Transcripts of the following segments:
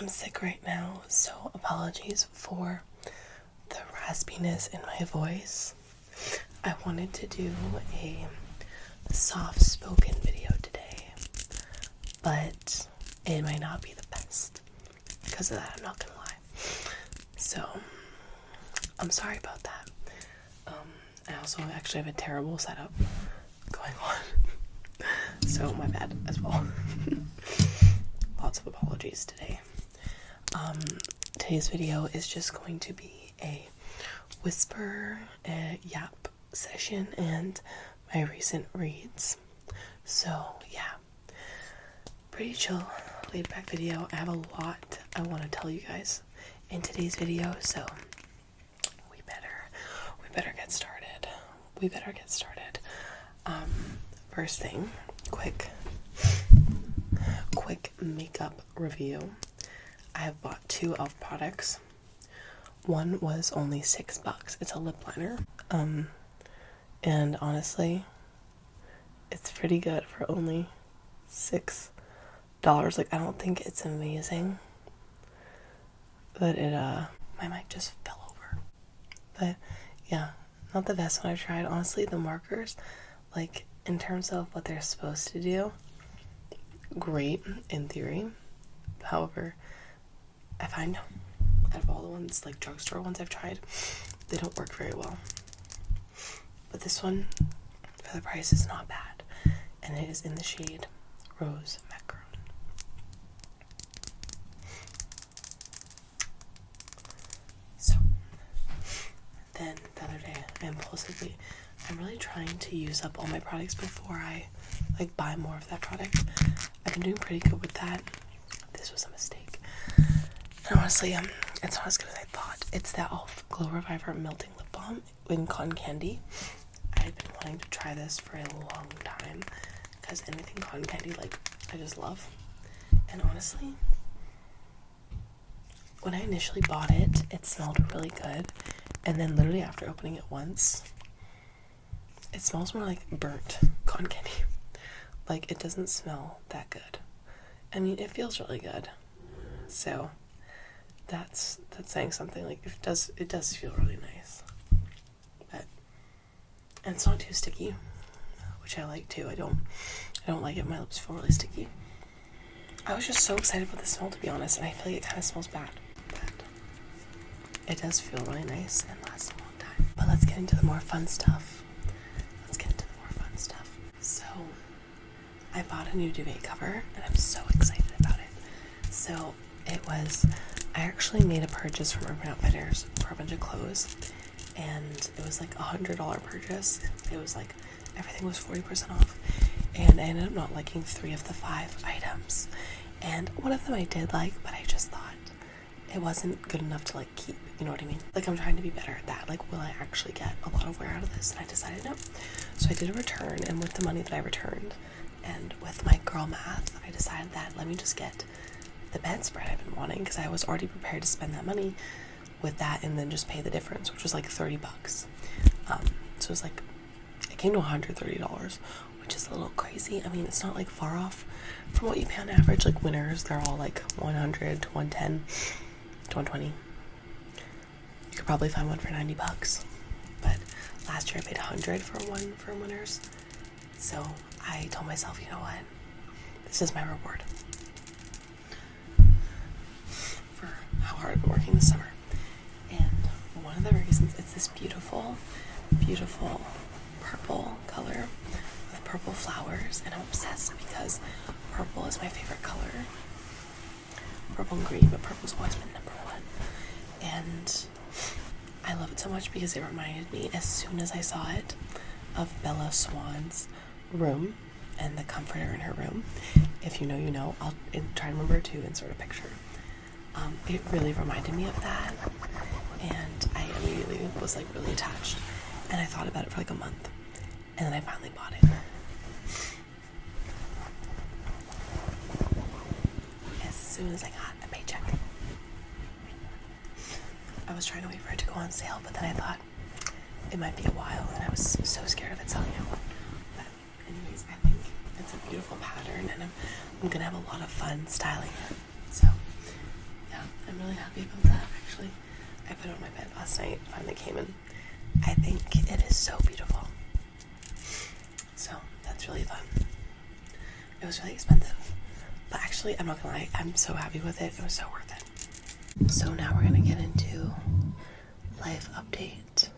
I'm sick right now, so apologies for the raspiness in my voice. I wanted to do a soft-spoken video today, but it might not be the best because of that, I'm not gonna lie. So, I'm sorry about that. I also actually have a terrible setup going on, so my bad as well. Lots of apologies today. Today's video is just going to be a whisper, yap session, and my recent reads. So yeah, pretty chill, laid back video. I have a lot I want to tell you guys in today's video, so we better get started. First thing, quick makeup review. I have bought 2 e.l.f. products. One was only $6. It's a lip liner. And honestly, it's pretty good for only $6. Like, I don't think it's amazing, but it, my mic just fell over. But yeah, not the best one I've tried. Honestly, the markers, like, in terms of what they're supposed to do, great in theory. However, I find out of all the ones, like drugstore ones I've tried, they don't work very well. But this one, for the price, is not bad, and it is in the shade Rose Macaron. So, then the other day, I'm really trying to use up all my products before I like buy more of that product. I've been doing pretty good with that. This was a mistake. And honestly, it's not as good as I thought. It's the e.l.f. Glow Reviver Melting Lip Balm in Cotton Candy. I've been wanting to try this for a long time because anything cotton candy, like, I just love. And honestly, when I initially bought it, it smelled really good. And then literally after opening it once, it smells more like burnt cotton candy. Like, it doesn't smell that good. I mean, it feels really good. So that's saying something. Like, it does feel really nice. But, and it's not too sticky, which I like too. I don't like it. My lips feel really sticky. I was just so excited about the smell, to be honest, and I feel like it kind of smells bad. But it does feel really nice and lasts a long time. But let's get into the more fun stuff. So, I bought a new duvet cover, and I'm so excited about it. So, I actually made a purchase from Urban Outfitters for a bunch of clothes, and it was like $100 purchase. It was like, everything was 40% off, and I ended up not liking 3 of the 5 items. And one of them I did like, but I just thought it wasn't good enough to like keep, you know what I mean? Like, I'm trying to be better at that. Like, will I actually get a lot of wear out of this? And I decided no. So I did a return, and with the money that I returned, and with my girl math, I decided that let me just get the bedspread I've been wanting, because I was already prepared to spend that money with that and then just pay the difference, which was like $30. So it was like, it came to $130, which is a little crazy. I mean, it's not like far off from what you pay on average. Like, Winners, they're all like 100 to 110 to 120. You could probably find one for $90, but last year I paid $100 for one from Winners. So I told myself, you know what, this is my reward for how hard I've been working this summer. And one of the reasons, it's this beautiful purple color with purple flowers, and I'm obsessed because purple is my favorite color. Purple and green, but purple's always been number 1. And I love it so much because it reminded me, as soon as I saw it, of Bella Swan's room and the comforter in her room. If you know, you know. I'll try to remember to insert a picture. It really reminded me of that, and I immediately was like really attached, and I thought about it for like a month, and then I finally bought it. As soon as I got a paycheck. I was trying to wait for it to go on sale, but then I thought it might be a while, and I was so scared of it selling out. But anyways, I think it's a beautiful pattern, and I'm gonna have a lot of fun styling it. So I'm really happy about that, actually. I put it on my bed last night, finally came in. I think it is so beautiful. So, that's really fun. It was really expensive, but actually, I'm not gonna lie, I'm so happy with it. It was so worth it. So now we're gonna get into life update.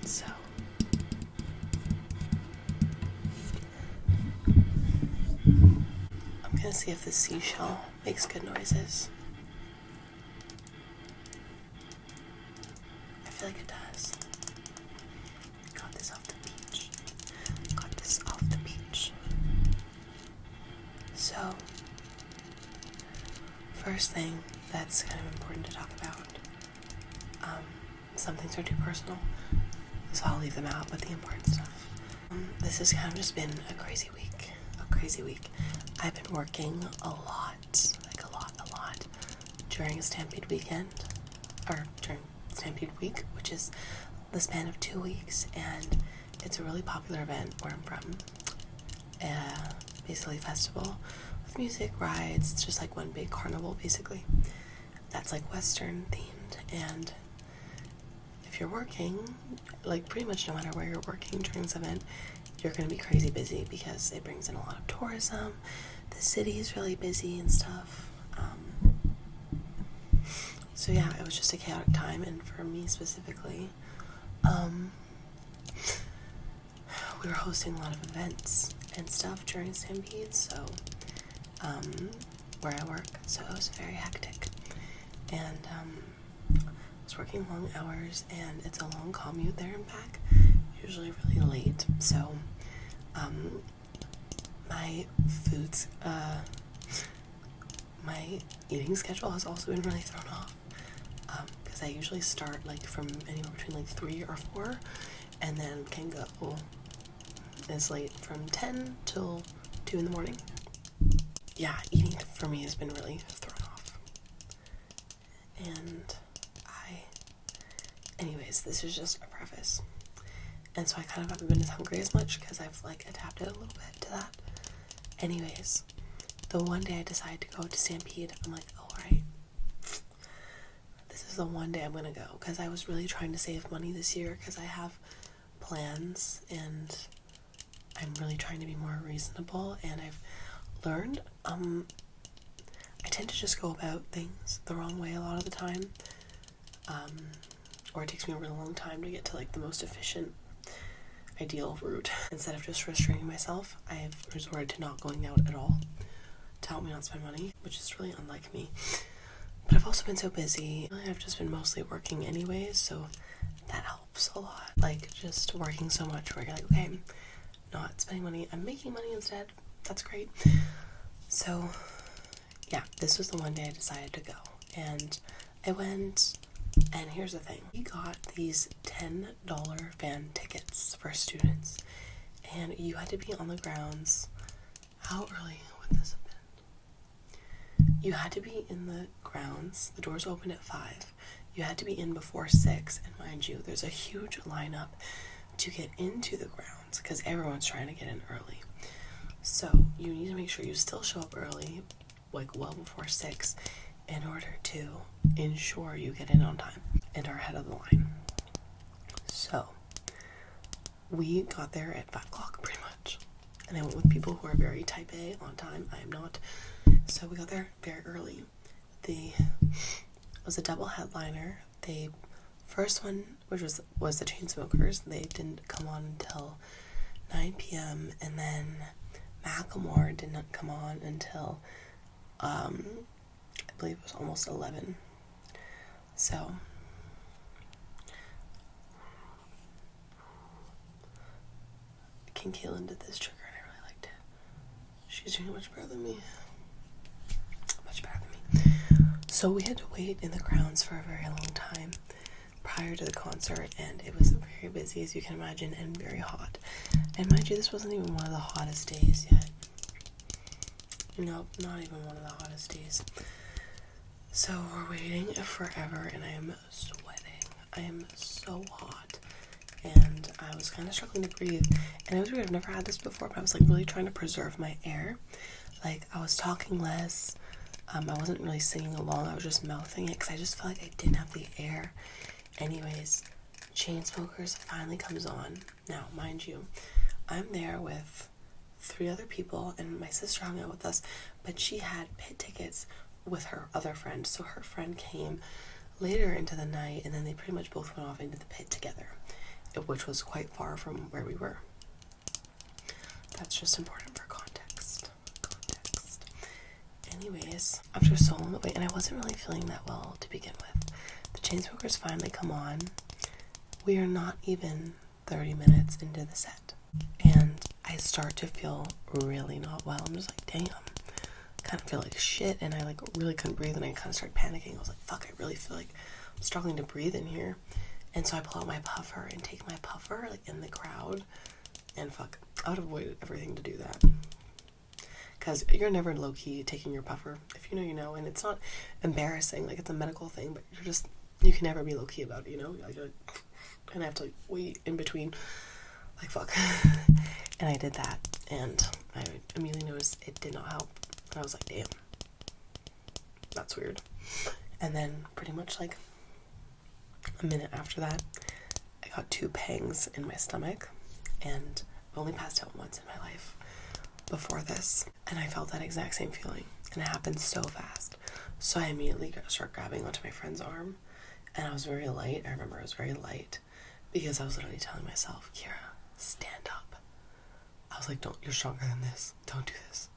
So I'm gonna see if the seashell makes good noises. I feel like it does. Got this off the beach. Got this off the beach. So, first thing that's kind of important to talk about. Some things are too personal, so I'll leave them out, but the important stuff. This has kind of just been a crazy week. I've been working a lot, like a lot, during Stampede weekend, or during Stampede week, which is the span of 2 weeks, and it's a really popular event where I'm from. Basically a festival with music, rides. It's just like one big carnival, basically. That's like Western themed, and if you're working, like pretty much no matter where you're working during this event, you're going to be crazy busy because it brings in a lot of tourism. The city is really busy and stuff. So yeah, it was just a chaotic time, and for me specifically, we were hosting a lot of events and stuff during Stampede, so where I work, so it was very hectic, and I was working long hours, and it's a long commute there and back, usually really late, so my eating schedule has also been really thrown off, because I usually start like from anywhere between like 3 or 4, and then can go as late from 10 till 2 in the morning. Yeah, eating for me has been really thrown off. And anyways, this is just a preface. And so I kind of haven't been as hungry as much because I've like adapted a little bit to that. Anyways, the one day I decided to go to Stampede, I'm like, alright, this is the one day I'm gonna go, because I was really trying to save money this year because I have plans and I'm really trying to be more reasonable, and I've learned I tend to just go about things the wrong way a lot of the time, or it takes me a really long time to get to like the most efficient ideal route. Instead of just restraining myself, I've resorted to not going out at all to help me not spend money, which is really unlike me. But I've also been so busy. I've just been mostly working anyways, so that helps a lot. Like just working so much where you're like, okay, I'm not spending money, I'm making money instead. That's great. So yeah, this was the one day I decided to go, and I went. And here's the thing, we got these $10 fan tickets for students, and you had to be on the grounds. How early would this have been? You had to be in the grounds, the doors opened at 5, you had to be in before 6, and mind you, there's a huge lineup to get into the grounds because everyone's trying to get in early. So you need to make sure you still show up early, like well before 6, in order to ensure you get in on time and are ahead of the line. So we got there at 5 o'clock pretty much, and I went with people who are very type A on time. I am not. So we got there very early. It was a double headliner. The first one, which was the Chainsmokers, they didn't come on until 9 p.m. and then Macklemore did not come on until I believe it was almost 11. So King Kaylin did this trigger and I really liked it. She's doing much better than me. So we had to wait in the grounds for a very long time prior to the concert, and it was very busy, as you can imagine, and very hot. And mind you, this wasn't even one of the hottest days yet. Nope, not even one of the hottest days. So we're waiting forever, and I am sweating. I am so hot. And I was kind of struggling to breathe. And it was weird. I've never had this before, but I was like really trying to preserve my air. Like I was talking less. I wasn't really singing along. I was just mouthing it because I just felt like I didn't have the air. Anyways, Chainsmokers finally comes on. Now, mind you, I'm there with 3 other people, and my sister hung out with us, but she had pit tickets with her other friend. So her friend came later into the night, and then they pretty much both went off into the pit together, which was quite far from where we were. That's just important for context. Anyways, after so long wait, and I wasn't really feeling that well to begin with, the Chainsmokers finally come on. We are not even 30 minutes into the set, and I start to feel really not well. I'm just like, damn, kind of feel like shit, and I like really couldn't breathe, and I kind of started panicking. I was like, fuck, I really feel like I'm struggling to breathe in here. And so I pull out my puffer and take my puffer like in the crowd, and fuck, I would avoid everything to do that. Because you're never low-key taking your puffer. If you know, you know. And it's not embarrassing. Like, it's a medical thing. But you can never be low-key about it, you know? And I have to, like, wait in between. Like, fuck. And I did that. And I immediately noticed it did not help. And I was like, damn. That's weird. And then pretty much, like, a minute after that, I got 2 pangs in my stomach. And I've only passed out once in my life before this, and I felt that exact same feeling, and it happened so fast. So I immediately start grabbing onto my friend's arm, and I was very light. I remember I was very light because I was literally telling myself, Kira, stand up. I was like, you're stronger than this. Don't do this.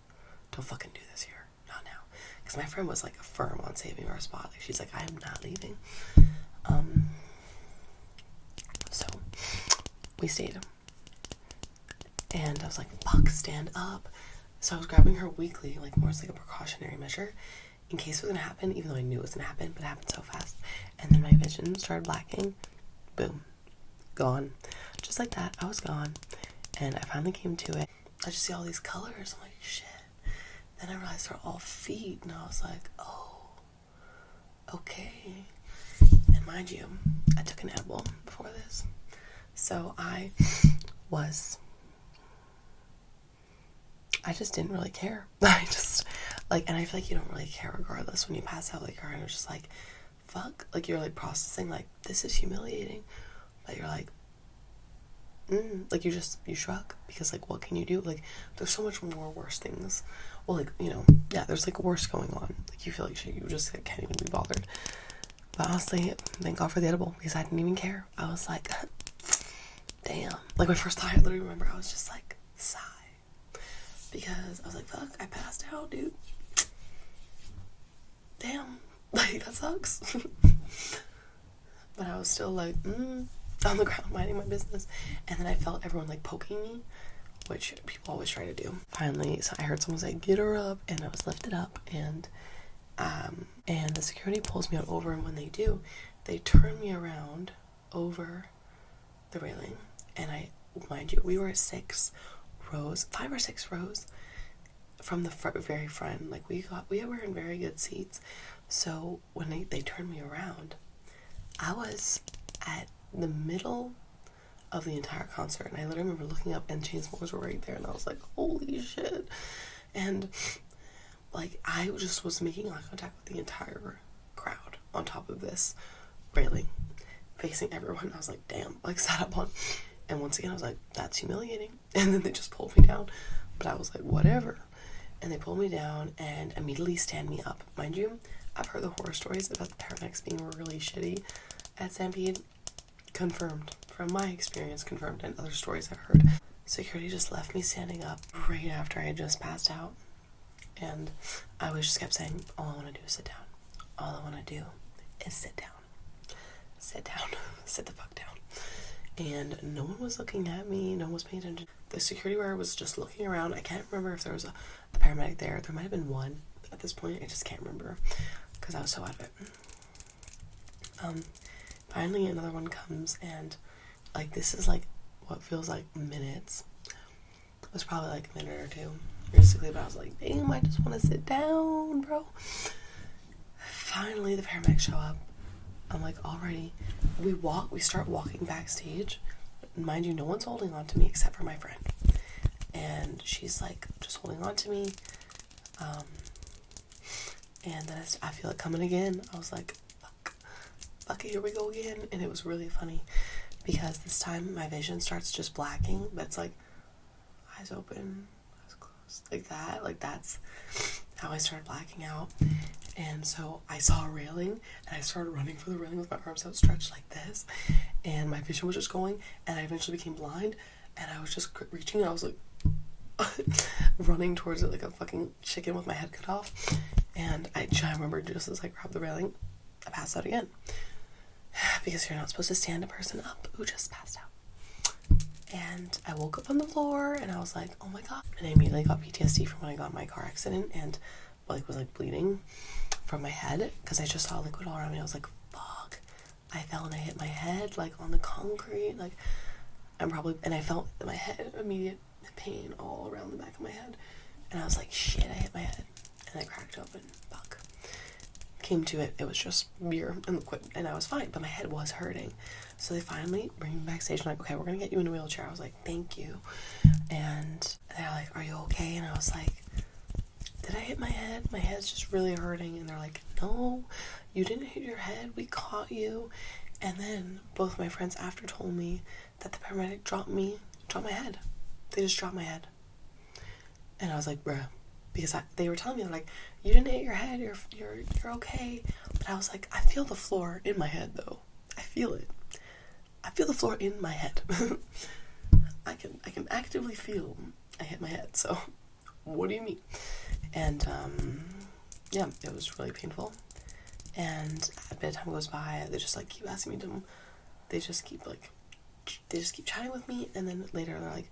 Don't fucking do this here. Not now. Because my friend was like firm on saving our spot. Like, she's like, I am not leaving. So we stayed. And I was like, fuck, stand up. So I was grabbing her weakly, like more as like a precautionary measure in case it was going to happen, even though I knew it was going to happen, but it happened so fast. And then my vision started blacking. Boom. Gone. Just like that, I was gone. And I finally came to it. I just see all these colors. I'm like, shit. Then I realized they're all feet. And I was like, oh, okay. And mind you, I took an edible before this. So I just didn't really care. I just, like, and I feel like you don't really care regardless when you pass out, like, you're kind of just like, fuck, like, you're, like, processing, like, this is humiliating, but you're like, like, you shrug, because, like, what can you do? Like, there's so much more worse things, well, like, you know, yeah, there's, like, worse going on, like, you feel like shit, you just, like, can't even be bothered. But honestly, thank God for the edible, because I didn't even care. I was like, damn, like, my first thought, I literally remember, I was just like, sigh. Because I was like, fuck, I passed out, dude. Damn. Like, that sucks. But I was still like, on the ground minding my business. And then I felt everyone like poking me, which people always try to do. Finally, so I heard someone say, get her up. And I was lifted up. And the security pulls me out over. And when they do, they turn me around over the railing. And mind you, we were 5 or 6 rows from the very front. Like, we were in very good seats. So when they turned me around, I was at the middle of the entire concert, and I literally remember looking up and Chainsmokers were right there, and I was like, holy shit. And like, I just was making eye contact with the entire crowd on top of this railing, facing everyone. I was like, damn, like, sat up on. And once again, I was like, that's humiliating. And then they just pulled me down. But I was like, whatever. And they pulled me down and immediately stand me up. Mind you, I've heard the horror stories about the paramedics being really shitty at Stampede. Confirmed. From my experience, confirmed. And other stories I've heard. Security just left me standing up right after I had just passed out. And I just kept saying, all I want to do is sit down. All I want to do is sit down. Sit down. Sit the fuck down. And no one was looking at me. No one was paying attention. The security guard was just looking around. I can't remember if there was a paramedic there. There might have been one at this point. I just can't remember because I was so out of it. Finally, another one comes, and like, this is like what feels like minutes. It was probably like a minute or two, basically. But I was like, damn, I just want to sit down, bro. Finally, the paramedics show up, I'm like, already. We start walking backstage. Mind you, no one's holding on to me except for my friend. And she's like, just holding on to me. And then I feel it coming again. I was like, fuck it, here we go again. And it was really funny because this time my vision starts just blacking, but it's like eyes open, eyes closed, like that. Like that's how I started blacking out. And so I saw a railing and I started running for the railing with my arms outstretched like this. And my vision was just going, and I eventually became blind, and I was just reaching, and I was like running towards it like a fucking chicken with my head cut off. And I remember just as I grabbed the railing, I passed out again. Because you're not supposed to stand a person up who just passed out. And I woke up on the floor and I was like, oh my god. And I immediately got PTSD from when I got in my car accident and like was like bleeding from my head because I just saw liquid all around me. I was like, fuck. I fell and I hit my head like on the concrete. Like and I felt my head immediate pain all around the back of my head. And I was like, shit, I hit my head. And I cracked open. Fuck. Came to it, it was just beer and liquid, and I was fine, but my head was hurting. So they finally bring me backstage and like, okay, we're gonna get you in a wheelchair. I was like, thank you. And they're like, are you okay? And I was like, did I hit my head? My head's just really hurting. And they're like, no, you didn't hit your head, we caught you. And then both my friends after told me that the paramedic dropped my head. They just dropped my head. And I was like, bruh. Because they were telling me, like, you didn't hit your head, you're okay. But I was like, I feel the floor in my head, though. I feel it. I feel the floor in my head. I can actively feel I hit my head, so what do you mean? And, yeah, it was really painful. And a bit of time goes by, they just, like, keep asking me to, they just keep chatting with me, and then later they're like,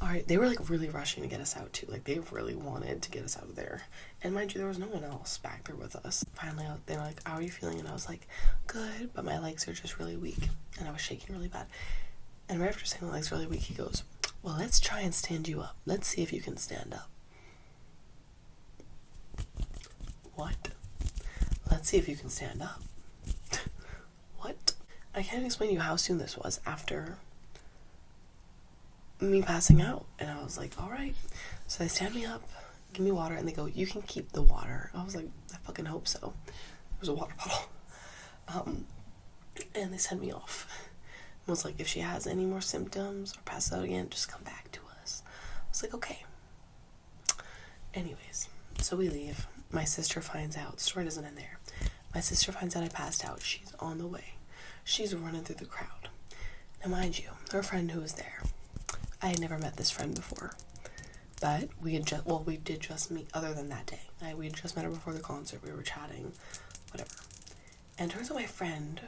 alright, they were like really rushing to get us out too. Like they really wanted to get us out of there. And mind you, there was no one else back there with us. Finally, they were like, how are you feeling? And I was like, good, but my legs are just really weak. And I was shaking really bad. And right after saying my legs are really weak, he goes, well, let's try and stand you up. Let's see if you can stand up. What? Let's see if you can stand up. What? I can't explain to you how soon this was after me passing out. And I was like, all right. So they stand me up, give me water, and they go, you can keep the water. I was like, I fucking hope so. There was a water bottle. And they sent me off. And was like, if she has any more symptoms or passes out again, just come back to us. I was like, okay. Anyways, so we leave. My sister finds out. The story doesn't end there. My sister finds out I passed out. She's on the way. She's running through the crowd. Now mind you, her friend who was there, I had never met this friend before, but we did just meet other than that day. We had just met her before the concert. We were chatting, whatever. And turns out my friend,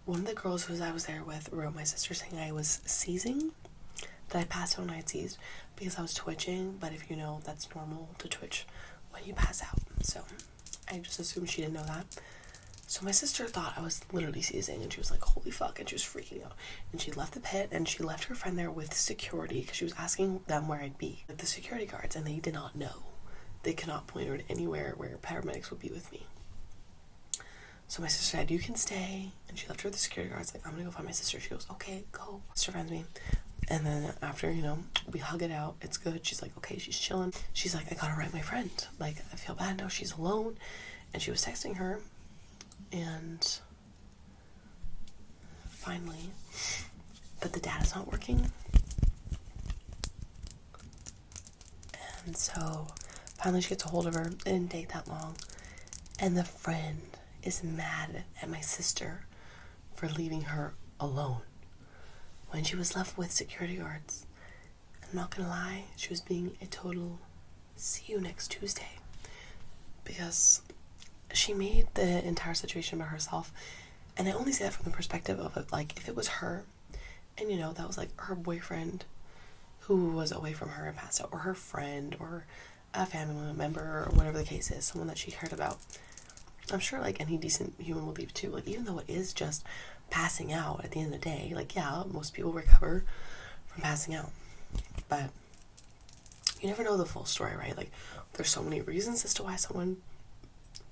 one of the girls who I was there with, wrote my sister saying I was seizing, that I passed out and I had seized because I was twitching, but if you know, that's normal to twitch when you pass out. So I just assumed she didn't know that. So my sister thought I was literally seizing, and she was like, holy fuck, and she was freaking out. And she left the pit, and she left her friend there with security, because she was asking them where I'd be. Like the security guards, and they did not know. They could not point her to anywhere where paramedics would be with me. So my sister said, you can stay. And she left her with the security guards, like, I'm gonna go find my sister. She goes, okay, go. Sister finds me. And then after, we hug it out. It's good. She's like, okay, she's chilling. She's like, I gotta write my friend. Like, I feel bad now. She's alone. And she was texting her. And finally, but the data's not working. And so finally she gets a hold of her. It didn't take that long. And the friend is mad at my sister for leaving her alone when she was left with security guards. I'm not gonna lie, she was being a total see you next Tuesday, because she made the entire situation about herself. And I only say that from the perspective of it, like, if it was her, and that was like her boyfriend who was away from her and passed out, or her friend, or a family member, or whatever the case is, someone that she cared about, I'm sure like any decent human would leave too. Like, even though it is just passing out at the end of the day, like, yeah, most people recover from passing out, but you never know the full story, right? Like, there's so many reasons as to why someone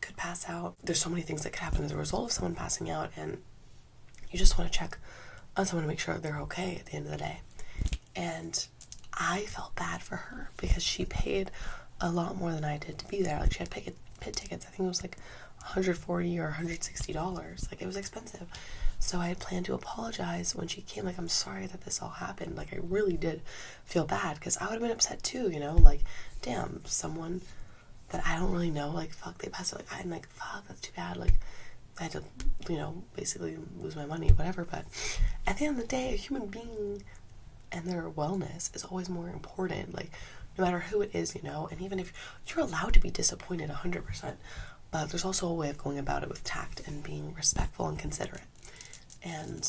could pass out. There's so many things that could happen as a result of someone passing out, and you just want to check on someone to make sure they're okay at the end of the day. And I felt bad for her because she paid a lot more than I did to be there. Like, she had pit tickets. I think it was like $140 or $160. Like, it was expensive. So I had planned to apologize when she came. Like, I'm sorry that this all happened. Like, I really did feel bad because I would have been upset too, you know? Like, damn, someone that I don't really know, like, fuck, they passed away. Like, I'm like, fuck, that's too bad. Like, I had to, you know, basically lose my money, whatever. But at the end of the day, a human being and their wellness is always more important. Like, no matter who it is, you know? And even if you're allowed to be disappointed 100%, but there's also a way of going about it with tact and being respectful and considerate. And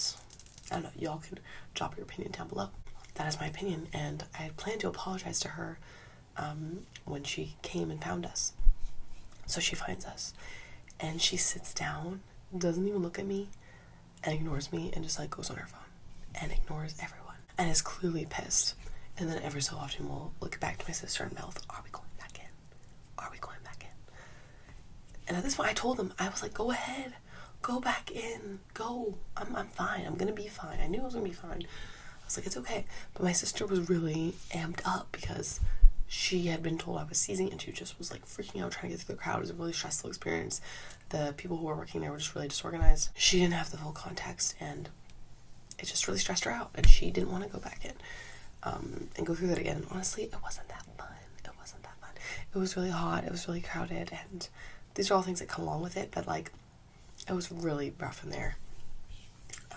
I don't know, y'all can drop your opinion down below. That is my opinion, and I had planned to apologize to her when she came and found us. So she finds us, and she sits down, doesn't even look at me, and ignores me, and just like goes on her phone and ignores everyone, and is clearly pissed. And then every so often will look back to my sister and mouth, "Are we going back in? Are we going back in?" And at this point, I told them, I was like, "Go ahead, go back in, go. I'm fine. I'm gonna be fine." I knew I was gonna be fine. I was like, it's okay. But my sister was really amped up because she had been told I was seizing, and she just was like freaking out trying to get through the crowd. It was a really stressful experience. The people who were working there were just really disorganized. She didn't have the full context, and it just really stressed her out, and she didn't want to go back in and go through that again. Honestly, it wasn't that fun. It was really hot. It was really crowded, and these are all things that come along with it, but like, it was really rough in there.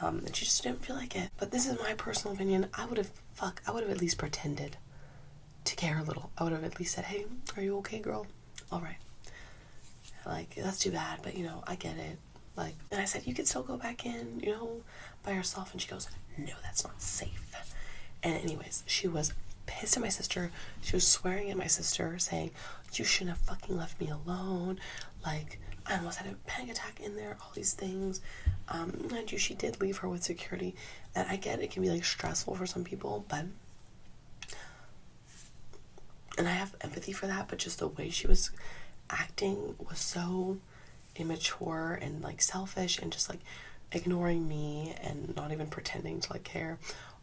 And she just didn't feel like it. But this is my personal opinion. I would have at least pretended to care a little. I would have at least said, "Hey, are you okay, girl? All right. Like, that's too bad, but you know, I get it." Like, and I said, "You could still go back in, you know, by yourself." And she goes, "No, that's not safe." And anyways, she was pissed at my sister. She was swearing at my sister, saying, "You shouldn't have fucking left me alone. Like, I almost had a panic attack in there, all these things." Mind you, she did leave her with security. And I get it can be like stressful for some people, but, and I have empathy for that, but just the way she was acting was so immature and like selfish and just like ignoring me and not even pretending to like care.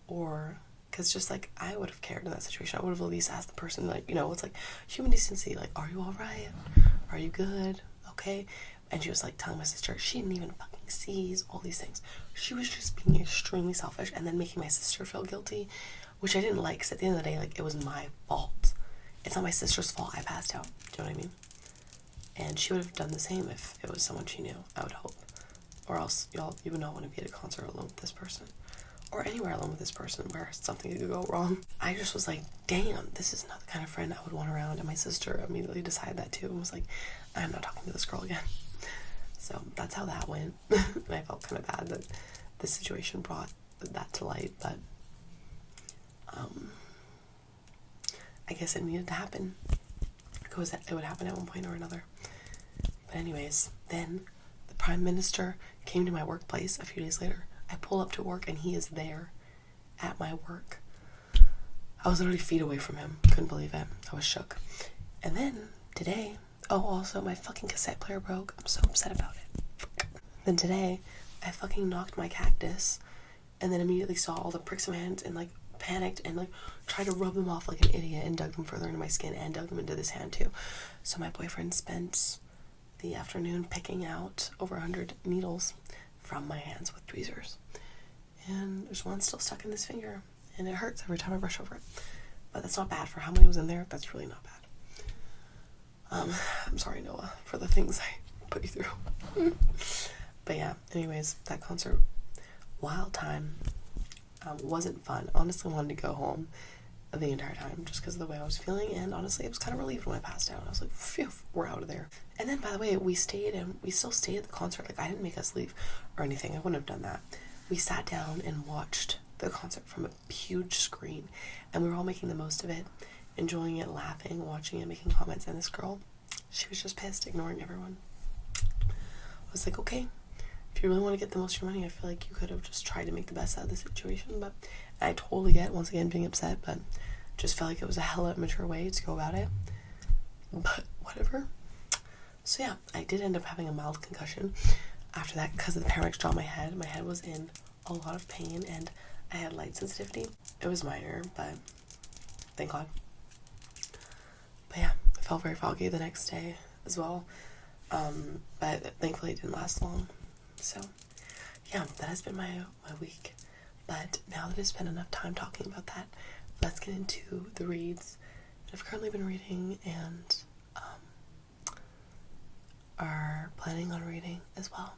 Or because just like I would have cared in that situation, I would have at least asked the person, like, you know, it's like human decency, like, "Are you all right? Are you good? Okay?" And she was like telling my sister she didn't even fucking seize, all these things. She was just being extremely selfish and then making my sister feel guilty, which I didn't like, because at the end of the day, like, it was my fault. It's not my sister's fault I passed out. Do you know what I mean? And she would have done the same if it was someone she knew, I would hope. Or else you would not want to be at a concert alone with this person. Or anywhere alone with this person where something could go wrong. I just was like, damn, this is not the kind of friend I would want around. And my sister immediately decided that too and was like, "I'm not talking to this girl again." So that's how that went. And I felt kind of bad that this situation brought that to light, but I guess it needed to happen. Because it would happen at one point or another. But anyways, then the Prime Minister came to my workplace a few days later. I pull up to work and he is there at my work. I was literally feet away from him. Couldn't believe it. I was shook. And then today, also my fucking cassette player broke. I'm so upset about it. Then today, I fucking knocked my cactus and then immediately saw all the pricks in my hands and like panicked and like tried to rub them off like an idiot and dug them further into my skin and dug them into this hand too. So my boyfriend spent the afternoon picking out over 100 needles from my hands with tweezers. And there's one still stuck in this finger and it hurts every time I brush over it. But that's not bad for how many was in there. That's really not bad. I'm sorry, Noah, for the things I put you through. But yeah, anyways, that concert, wild time. Wasn't fun. Honestly, wanted to go home the entire time just because of the way I was feeling, and honestly I was kind of relieved when I passed out. I was like, phew, we're out of there. And then, by the way, we still stayed at the concert. Like, I didn't make us leave or anything. I wouldn't have done that. We sat down and watched the concert from a huge screen, and we were all making the most of it, enjoying it, laughing, watching it, making comments. And this girl, she was just pissed, ignoring everyone. I was like, okay, if you really want to get the most of your money, I feel like you could have just tried to make the best out of the situation. But I totally get, once again, being upset, but just felt like it was a hella immature way to go about it. But whatever. So yeah, I did end up having a mild concussion after that because of the paramedics dropped my head. My head was in a lot of pain and I had light sensitivity. It was minor, but thank God. But yeah, I felt very foggy the next day as well. But thankfully it didn't last long. So yeah, that has been my week. But now that I've spent enough time talking about that, let's get into the reads that I've currently been reading and are planning on reading as well.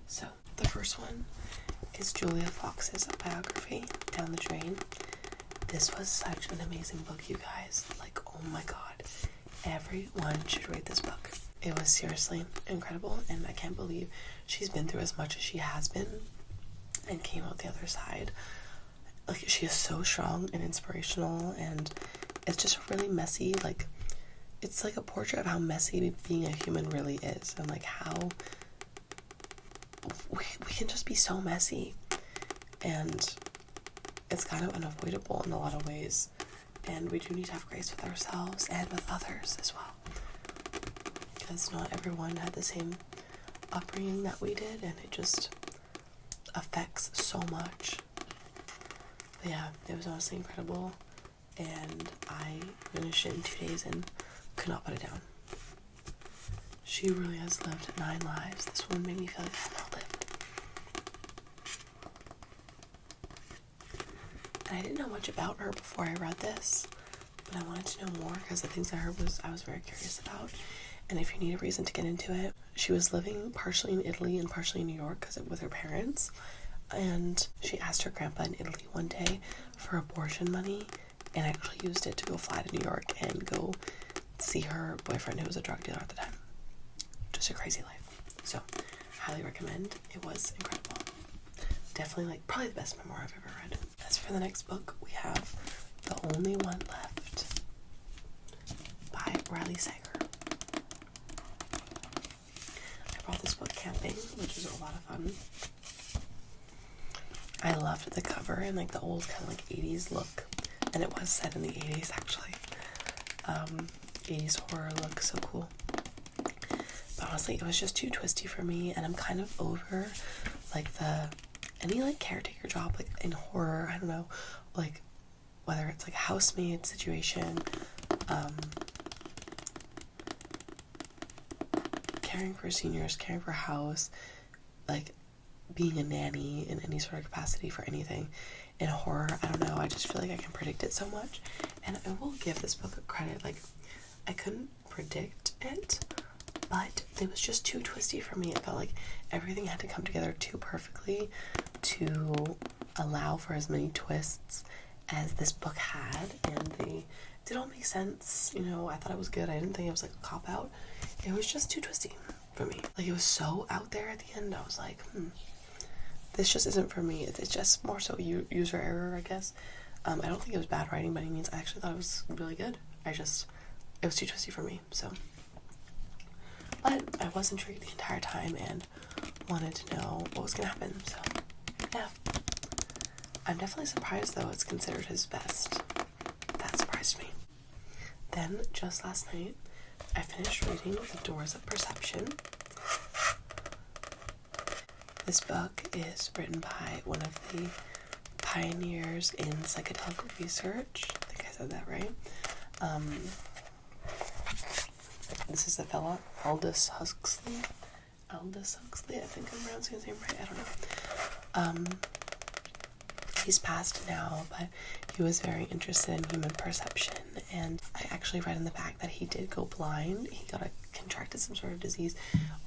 So the first one is Julia Fox's biography, Down the Drain. This was such an amazing book, you guys. Like, oh my god. Everyone should read this book. It was seriously incredible, and I can't believe she's been through as much as she has been and came out the other side. Like, she is so strong and inspirational, and it's just really messy. Like, it's like a portrait of how messy being a human really is, and like how we can just be so messy, and it's kind of unavoidable in a lot of ways, and we do need to have grace with ourselves and with others as well, because not everyone had the same upbringing that we did, and it just affects so much. But yeah, it was honestly incredible, and I finished it in 2 days and could not put it down. She really has lived 9 lives. This woman made me feel like I had not lived. And I didn't know much about her before I read this, but I wanted to know more because the things I heard I was very curious about. And if you need a reason to get into it, she was living partially in Italy and partially in New York with her parents. And she asked her grandpa in Italy one day for abortion money and actually used it to go fly to New York and go see her boyfriend, who was a drug dealer at the time. Just a crazy life. So, highly recommend. It was incredible. Definitely, like, probably the best memoir I've ever read. As for the next book, we have The Only One Left by Riley Sager. I brought this book camping, which was a lot of fun. I loved the cover and like the old kind of like 80s look, and it was set in the 80s actually. 80s horror look, so cool. But honestly, it was just too twisty for me, and I'm kind of over like any like caretaker job like in horror. I don't know, like whether it's like a housemaid situation, caring for seniors, caring for a house, like being a nanny in any sort of capacity for anything. In horror, I don't know, I just feel like I can predict it so much. And I will give this book credit, like, I couldn't predict it, but it was just too twisty for me. It felt like everything had to come together too perfectly to allow for as many twists as this book had, and they did all make sense. You know, I thought it was good. I didn't think it was like a cop-out. It was just too twisty for me. Like, it was so out there at the end. I was like, this just isn't for me. It's just more so user error, I guess. I don't think it was bad writing by any means. I actually thought it was really good. It was too twisty for me, so. But I was intrigued the entire time and wanted to know what was gonna happen, so yeah. I'm definitely surprised, though, it's considered his best. That surprised me. Then, just last night, I finished reading The Doors of Perception. This book is written by one of the pioneers in psychedelic research. I think I said that right. This is the fella, Aldous Huxley. I think I'm pronouncing his name right. I don't know. He's passed now, but he was very interested in human perception, and I actually read in the back that he did go blind. He contracted some sort of disease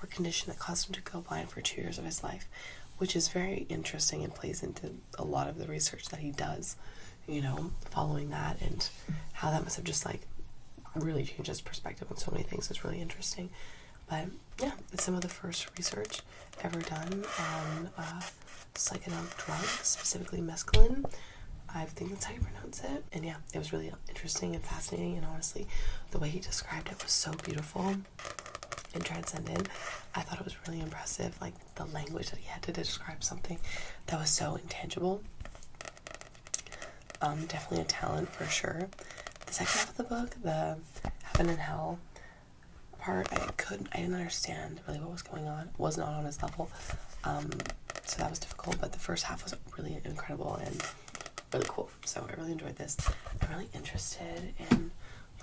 or condition that caused him to go blind for 2 years of his life, which is very interesting and plays into a lot of the research that he does, you know, following that, and how that must have just like really changed his perspective on so many things. Is really interesting. But yeah, it's some of the first research ever done on psychedelic drugs, specifically mescaline. I think that's how you pronounce it. And yeah, it was really interesting and fascinating, and honestly, the way he described it was so beautiful and transcendent. I thought it was really impressive, like the language that he had to describe something that was so intangible. Definitely a talent for sure. The second half of the book, the heaven and hell part, I didn't understand really what was going on. It was not on his level. So that was difficult, but the first half was really incredible and really cool. So I really enjoyed this. I'm really interested in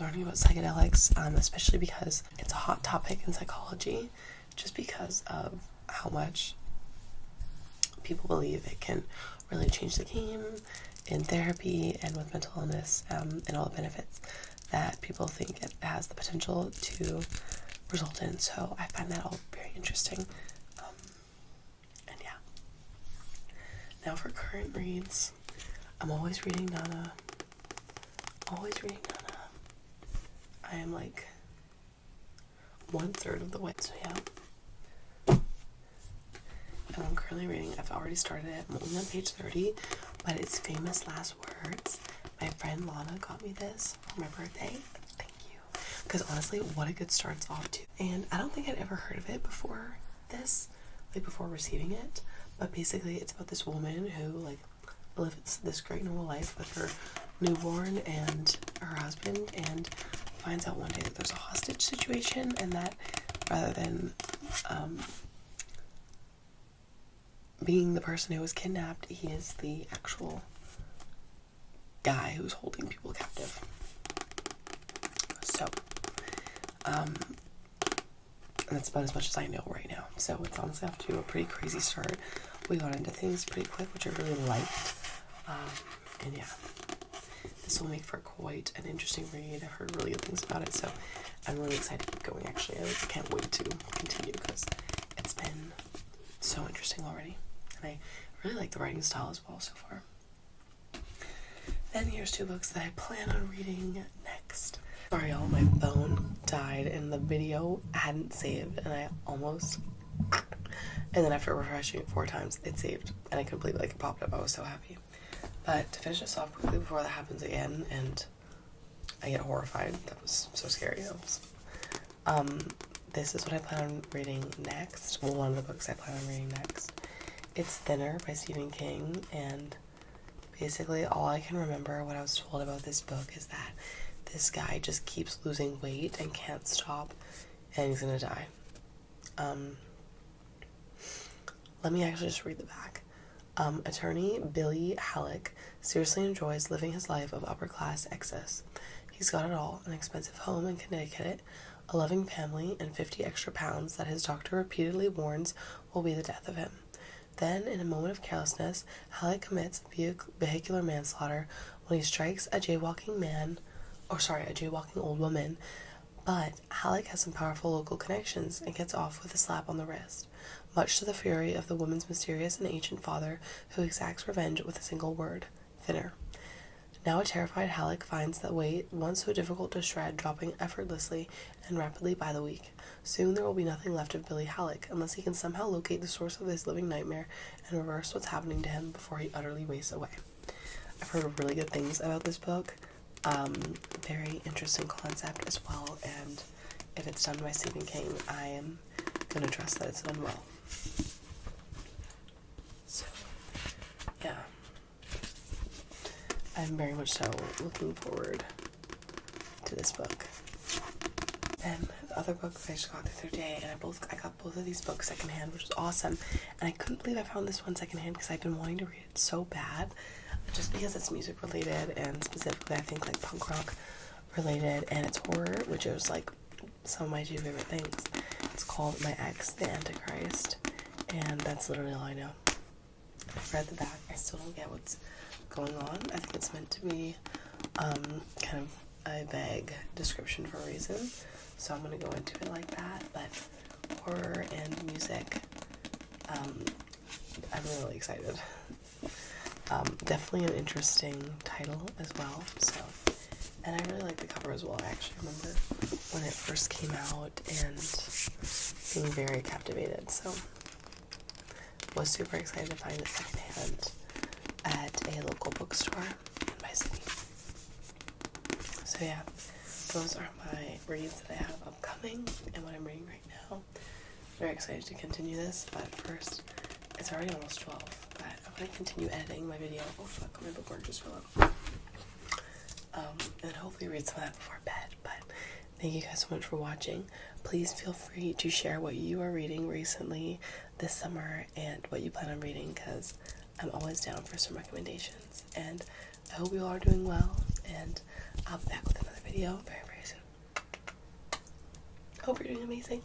learning about psychedelics, especially because it's a hot topic in psychology, just because of how much people believe it can really change the game in therapy and with mental illness, and all the benefits that people think it has the potential to result in. So I find that all very interesting. And yeah. Now for current reads, I'm always reading Nana. I am like 1/3 of the way, so yeah. And I'm currently reading, I've already started it, I'm only on page 30, but it's Famous Last Words. My friend Lana got me this for my birthday. Thank you. Because honestly, what a good start's off to. And I don't think I'd ever heard of it before this, like before receiving it, but basically it's about this woman who like lives this great normal life with her newborn and her husband, and finds out one day that there's a hostage situation, and that rather than being the person who was kidnapped, he is the actual guy who's holding people captive. So, that's about as much as I know right now. So it's honestly off to a pretty crazy start. We got into things pretty quick, which I really liked. And yeah, this will make for quite an interesting read. I've heard really good things about it, so I'm really excited to keep going. Actually, I can't wait to continue because it's been so interesting already. And I really like the writing style as well so far. Then here's 2 books that I plan on reading next. Sorry y'all, my phone died and the video hadn't saved, and I almost... And then after refreshing it 4 times, it saved. And I couldn't believe it, like it popped up. I was so happy. But to finish this off quickly before that happens again and I get horrified. That was so scary. This is what I plan on reading next. Well, one of the books I plan on reading next. It's Thinner by Stephen King, and basically all I can remember what I was told about this book is that this guy just keeps losing weight and can't stop, and he's gonna die. Let me actually just read the back. Attorney Billy Halleck seriously enjoys living his life of upper-class excess. He's got it all, an expensive home in Connecticut, a loving family, and 50 extra pounds that his doctor repeatedly warns will be the death of him. Then, in a moment of carelessness, Halleck commits vehicular manslaughter when he strikes a jaywalking old woman. But Halleck has some powerful local connections and gets off with a slap on the wrist, much to the fury of the woman's mysterious and ancient father, who exacts revenge with a single word: thinner. Now a terrified Halleck finds that weight, once so difficult to shred, dropping effortlessly and rapidly by the week. Soon there will be nothing left of Billy Halleck, unless he can somehow locate the source of his living nightmare and reverse what's happening to him before he utterly wastes away. I've heard really good things about this book. Very interesting concept as well, and if it's done by Stephen King, I am going to trust that it's done well. So, yeah. I'm very much so looking forward to this book. And the other book that I just got the other day, and I got both of these books secondhand, which was awesome. And I couldn't believe I found this one secondhand because I've been wanting to read it so bad, just because it's music related, and specifically I think like punk rock related, and it's horror, which is like some of my 2 favorite things. It's called My Ex, the Antichrist, and that's literally all I know. I've read the back. I still don't get what's going on. I think it's meant to be kind of a vague description for a reason, so I'm going to go into it like that. But horror and music, I'm really excited. Definitely an interesting title as well. So, and I really like the cover as well. I actually remember when it first came out and being very captivated. So, was super excited to find it secondhand at a local bookstore in my city. So yeah, those are my reads that I have upcoming and what I'm reading right now. Very excited to continue this, but first, it's already almost 12, but I'm going to continue editing my video. Oh fuck, my bookmark just fell out. and hopefully read some of that before bed. But thank you guys so much for watching. Please feel free to share what you are reading recently this summer and what you plan on reading, because I'm always down for some recommendations. And I hope you all are doing well, and I'll be back with another video very, very soon. Hope you're doing amazing.